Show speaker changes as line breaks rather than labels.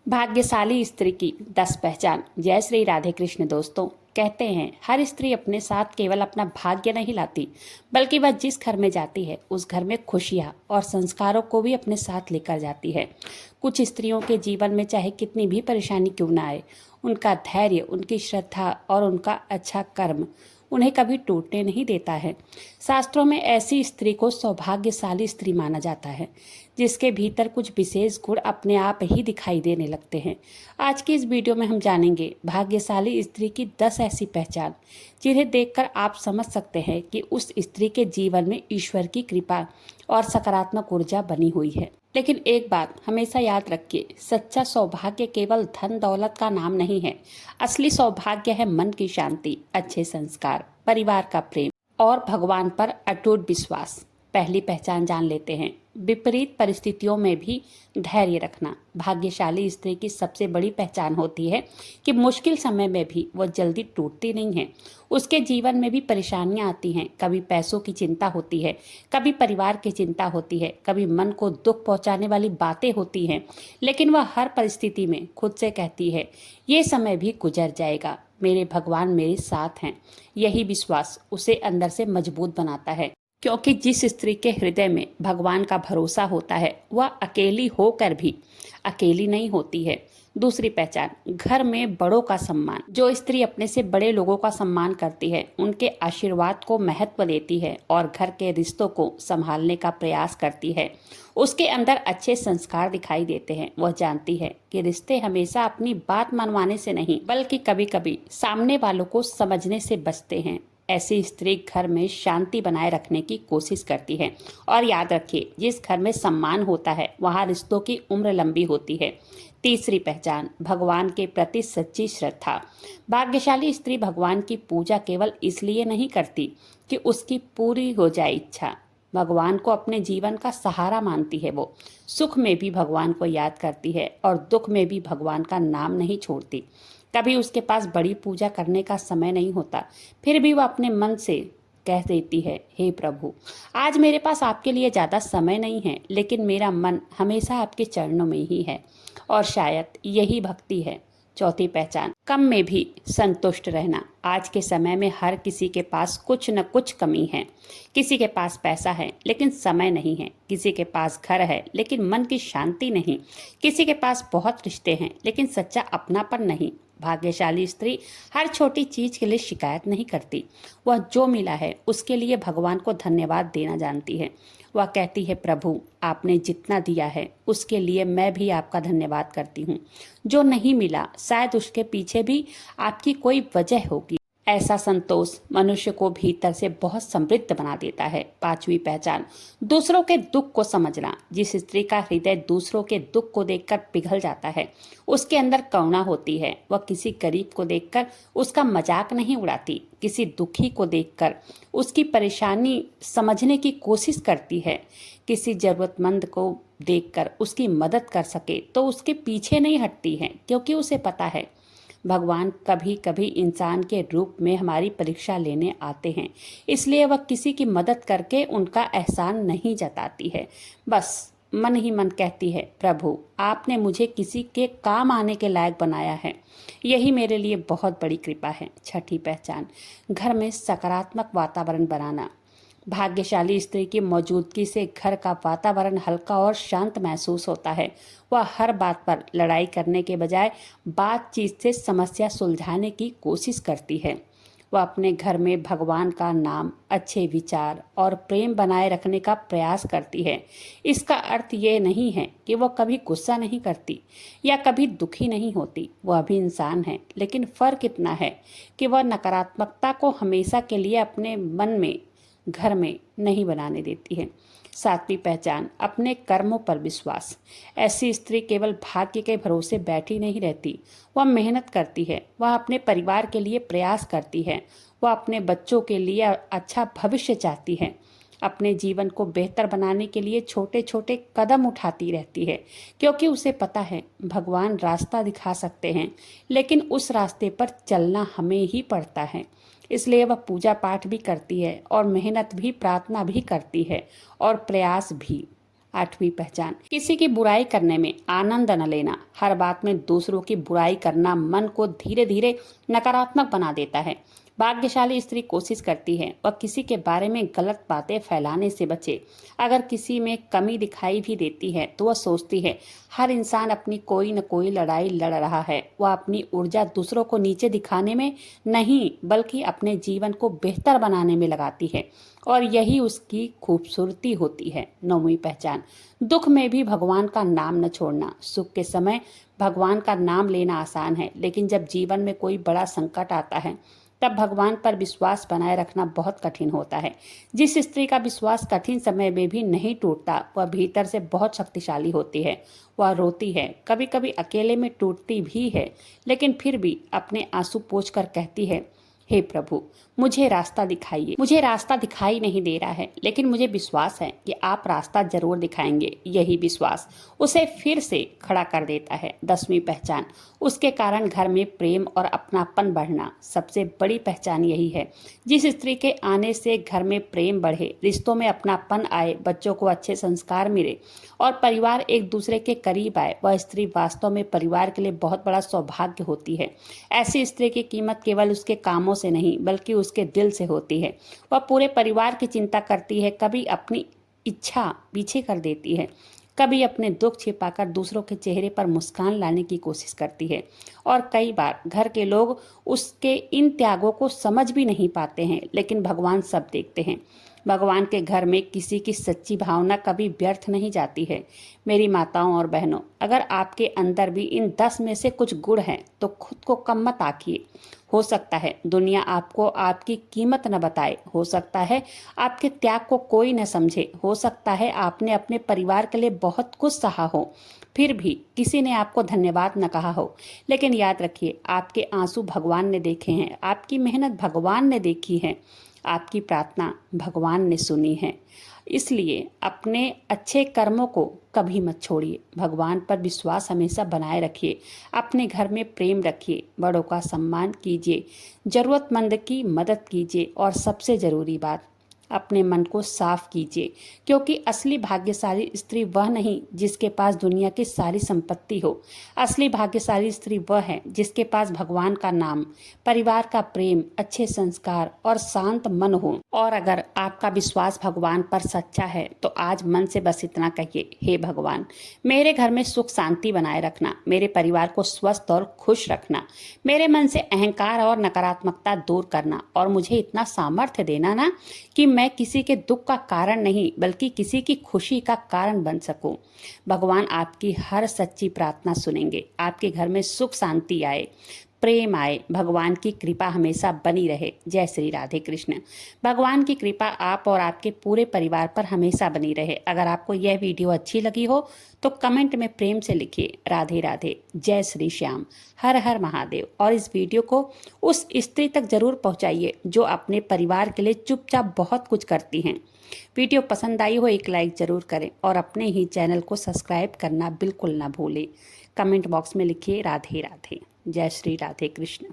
भाग्यशाली स्त्री की 10 पहचान। जय श्री राधे कृष्ण। दोस्तों, कहते हैं हर स्त्री अपने साथ केवल अपना भाग्य नहीं लाती, बल्कि वह जिस घर में जाती है उस घर में खुशियाँ और संस्कारों को भी अपने साथ लेकर जाती है। कुछ स्त्रियों के जीवन में चाहे कितनी भी परेशानी क्यों ना आए, उनका धैर्य, उनकी श्रद्धा और उनका अच्छा कर्म उन्हें कभी टूटने नहीं देता है। शास्त्रों में ऐसी स्त्री को सौभाग्यशाली स्त्री माना जाता है, जिसके भीतर कुछ विशेष गुण अपने आप ही दिखाई देने लगते हैं। आज की इस वीडियो में हम जानेंगे भाग्यशाली स्त्री की 10 ऐसी पहचान, जिन्हें देखकर आप समझ सकते हैं कि उस स्त्री के जीवन में ईश्वर की कृपा और सकारात्मक ऊर्जा बनी हुई है। लेकिन एक बात हमेशा याद रखिए, सच्चा सौभाग्य केवल धन दौलत का नाम नहीं है। असली सौभाग्य है मन की शांति, अच्छे संस्कार, परिवार का प्रेम और भगवान पर अटूट विश्वास। पहली पहचान जान लेते हैं, विपरीत परिस्थितियों में भी धैर्य रखना। भाग्यशाली स्त्री की सबसे बड़ी पहचान होती है कि मुश्किल समय में भी वह जल्दी टूटती नहीं है। उसके जीवन में भी परेशानियां आती हैं, कभी पैसों की चिंता होती है, कभी परिवार की चिंता होती है, कभी मन को दुख पहुंचाने वाली बातें होती हैं, लेकिन वह हर परिस्थिति में खुद से कहती है, ये समय भी गुजर जाएगा, मेरे भगवान मेरे साथ हैं। यही विश्वास उसे अंदर से मजबूत बनाता है, क्योंकि जिस स्त्री के हृदय में भगवान का भरोसा होता है वह अकेली होकर भी अकेली नहीं होती है। दूसरी पहचान, घर में बड़ों का सम्मान। जो स्त्री अपने से बड़े लोगों का सम्मान करती है, उनके आशीर्वाद को महत्व देती है और घर के रिश्तों को संभालने का प्रयास करती है, उसके अंदर अच्छे संस्कार दिखाई देते हैं। वह जानती है कि रिश्ते हमेशा अपनी बात मनवाने से नहीं, बल्कि कभी कभी सामने वालों को समझने से बचते हैं। ऐसी स्त्री घर में शांति बनाए रखने की कोशिश करती है। और याद रखिए, जिस घर में सम्मान होता है वहाँ रिश्तों की उम्र लंबी होती है। तीसरी पहचान, भगवान के प्रति सच्ची श्रद्धा। भाग्यशाली स्त्री भगवान की पूजा केवल इसलिए नहीं करती कि उसकी पूरी हो जाए इच्छा, भगवान को अपने जीवन का सहारा मानती है। वो सुख में भी भगवान को याद करती है और दुख में भी भगवान का नाम नहीं छोड़ती। कभी उसके पास बड़ी पूजा करने का समय नहीं होता, फिर भी वह अपने मन से कह देती है, हे प्रभु, आज मेरे पास आपके लिए ज़्यादा समय नहीं है, लेकिन मेरा मन हमेशा आपके चरणों में ही है। और शायद यही भक्ति है। चौथी पहचान, कम में भी संतुष्ट रहना। आज के समय में हर किसी के पास कुछ न कुछ कमी है। किसी के पास पैसा है लेकिन समय नहीं है, किसी के पास घर है लेकिन मन की शांति नहीं, किसी के पास बहुत रिश्ते हैं लेकिन सच्चा अपनापन नहीं। भाग्यशाली स्त्री हर छोटी चीज के लिए शिकायत नहीं करती। वह जो मिला है उसके लिए भगवान को धन्यवाद देना जानती है। वह कहती है, प्रभु, आपने जितना दिया है उसके लिए मैं भी आपका धन्यवाद करती हूँ। जो नहीं मिला शायद उसके पीछे भी आपकी कोई वजह होगी। ऐसा संतोष मनुष्य को भीतर से बहुत समृद्ध बना देता है। पांचवी पहचान, दूसरों के दुख को समझना। जिस स्त्री का हृदय दूसरों के दुख को देखकर पिघल जाता है, उसके अंदर करुणा होती है। वह किसी गरीब को देखकर उसका मजाक नहीं उड़ाती, किसी दुखी को देखकर उसकी परेशानी समझने की कोशिश करती है। किसी जरूरतमंद को देखकर उसकी मदद कर सके तो उसके पीछे नहीं हटती है, क्योंकि उसे पता है भगवान कभी कभी इंसान के रूप में हमारी परीक्षा लेने आते हैं, इसलिए वह किसी की मदद करके उनका एहसान नहीं जताती है। बस मन ही मन कहती है, प्रभु, आपने मुझे किसी के काम आने के लायक बनाया है, यही मेरे लिए बहुत बड़ी कृपा है। छठी पहचान, घर में सकारात्मक वातावरण बनाना। भाग्यशाली स्त्री की मौजूदगी से घर का वातावरण हल्का और शांत महसूस होता है। वह हर बात पर लड़ाई करने के बजाय बातचीत से समस्या सुलझाने की कोशिश करती है। वह अपने घर में भगवान का नाम, अच्छे विचार और प्रेम बनाए रखने का प्रयास करती है। इसका अर्थ ये नहीं है कि वह कभी गुस्सा नहीं करती या कभी दुखी नहीं होती। वह भी इंसान है, लेकिन फ़र्क इतना है कि वह नकारात्मकता को हमेशा के लिए अपने मन में, घर में नहीं बनाने देती है। सातवीं पहचान, अपने कर्मों पर विश्वास। ऐसी स्त्री केवल भाग्य के भरोसे बैठी नहीं रहती, वह मेहनत करती है। वह अपने परिवार के लिए प्रयास करती है। वह अपने बच्चों के लिए अच्छा भविष्य चाहती है। अपने जीवन को बेहतर बनाने के लिए छोटे छोटे कदम उठाती रहती है, क्योंकि उसे पता है भगवान रास्ता दिखा सकते हैं, लेकिन उस रास्ते पर चलना हमें ही पड़ता है। इसलिए वह पूजा पाठ भी करती है और मेहनत भी, प्रार्थना भी करती है और प्रयास भी। 8वीं पहचान, किसी की बुराई करने में आनंद न लेना। हर बात में दूसरों की बुराई करना मन को धीरे धीरे नकारात्मक बना देता है। भाग्यशाली स्त्री कोशिश करती है वह किसी के बारे में गलत बातें फैलाने से बचे। अगर किसी में कमी दिखाई भी देती है तो वह सोचती है हर इंसान अपनी कोई न कोई लड़ाई लड़ रहा है। वह अपनी ऊर्जा दूसरों को नीचे दिखाने में नहीं बल्कि अपने जीवन को बेहतर बनाने में लगाती है और यही उसकी खूबसूरती होती है। 9वीं पहचान, दुख में भी भगवान का नाम न छोड़ना। सुख के समय भगवान का नाम लेना आसान है, लेकिन जब जीवन में कोई बड़ा संकट आता है तब भगवान पर विश्वास बनाए रखना बहुत कठिन होता है। जिस स्त्री का विश्वास कठिन समय में भी नहीं टूटता वह भीतर से बहुत शक्तिशाली होती है। वह रोती है, कभी कभी अकेले में टूटती भी है, लेकिन फिर भी अपने आंसू पोंछकर कहती है, हे प्रभु मुझे रास्ता दिखाइए। मुझे रास्ता दिखाई नहीं दे रहा है, लेकिन मुझे विश्वास है कि आप रास्ता जरूर दिखाएंगे। यही विश्वास उसे फिर से खड़ा कर देता है। 10वीं पहचान, उसके कारण घर में प्रेम और अपनापन बढ़ना। सबसे बड़ी पहचान यही है, जिस स्त्री के आने से घर में प्रेम बढ़े, रिश्तों में अपनापन आए, बच्चों को अच्छे संस्कार मिले और परिवार एक दूसरे के करीब आए, वह स्त्री वास्तव में परिवार के लिए बहुत बड़ा सौभाग्य होती है। ऐसी स्त्री की कीमत केवल उसके कामों से नहीं बल्कि उसके दिल से होती है। वह पूरे परिवार की चिंता करती है, कभी अपनी इच्छा पीछे कर देती है, कभी अपने दुख छिपाकर दूसरों के चेहरे पर मुस्कान लाने की कोशिश करती है और कई बार घर के लोग उसके इन त्यागों को समझ भी नहीं पाते हैं, लेकिन भगवान सब देखते हैं। भगवान के घर में किसी की सच्ची भावना कभी व्यर्थ नहीं जाती है। मेरी माताओं और बहनों, अगर आपके अंदर भी इन 10 में से कुछ गुण हैं तो खुद को कम मत आंकिए। हो सकता है दुनिया आपको आपकी कीमत न बताए, हो सकता है आपके त्याग को कोई न समझे, हो सकता है आपने अपने परिवार के लिए बहुत कुछ सहा हो फिर भी किसी ने आपको धन्यवाद न कहा हो, लेकिन याद रखिए आपके आंसू भगवान ने देखे हैं, आपकी मेहनत भगवान ने देखी है, आपकी प्रार्थना भगवान ने सुनी है। इसलिए अपने अच्छे कर्मों को कभी मत छोड़िए, भगवान पर विश्वास हमेशा बनाए रखिए, अपने घर में प्रेम रखिए, बड़ों का सम्मान कीजिए, जरूरतमंद की मदद कीजिए और सबसे ज़रूरी बात, अपने मन को साफ कीजिए, क्योंकि असली भाग्यशाली स्त्री वह नहीं जिसके पास दुनिया की सारी संपत्ति हो। असली भाग्यशाली स्त्री वह है जिसके पास भगवान का नाम, परिवार का प्रेम, अच्छे संस्कार और शांत मन हो। और अगर आपका विश्वास भगवान पर सच्चा है तो आज मन से बस इतना कहिए, हे भगवान मेरे घर में सुख शांति बनाए रखना, मेरे परिवार को स्वस्थ और खुश रखना, मेरे मन से अहंकार और नकारात्मकता दूर करना और मुझे इतना सामर्थ्य देना ना कि मैं किसी के दुख का कारण नहीं बल्कि किसी की खुशी का कारण बन सकूं। भगवान आपकी हर सच्ची प्रार्थना सुनेंगे, आपके घर में सुख शांति आए, प्रेम आए, भगवान की कृपा हमेशा बनी रहे। जय श्री राधे कृष्ण। भगवान की कृपा आप और आपके पूरे परिवार पर हमेशा बनी रहे। अगर आपको यह वीडियो अच्छी लगी हो तो कमेंट में प्रेम से लिखिए राधे राधे, जय श्री श्याम, हर हर महादेव। और इस वीडियो को उस स्त्री तक जरूर पहुंचाइए जो अपने परिवार के लिए चुपचाप बहुत कुछ करती हैं। वीडियो पसंद आई हो एक लाइक जरूर करें और अपने ही चैनल को सब्सक्राइब करना बिल्कुल ना भूलें। कमेंट बॉक्स में लिखिए राधे राधे, जय श्री राधे कृष्ण।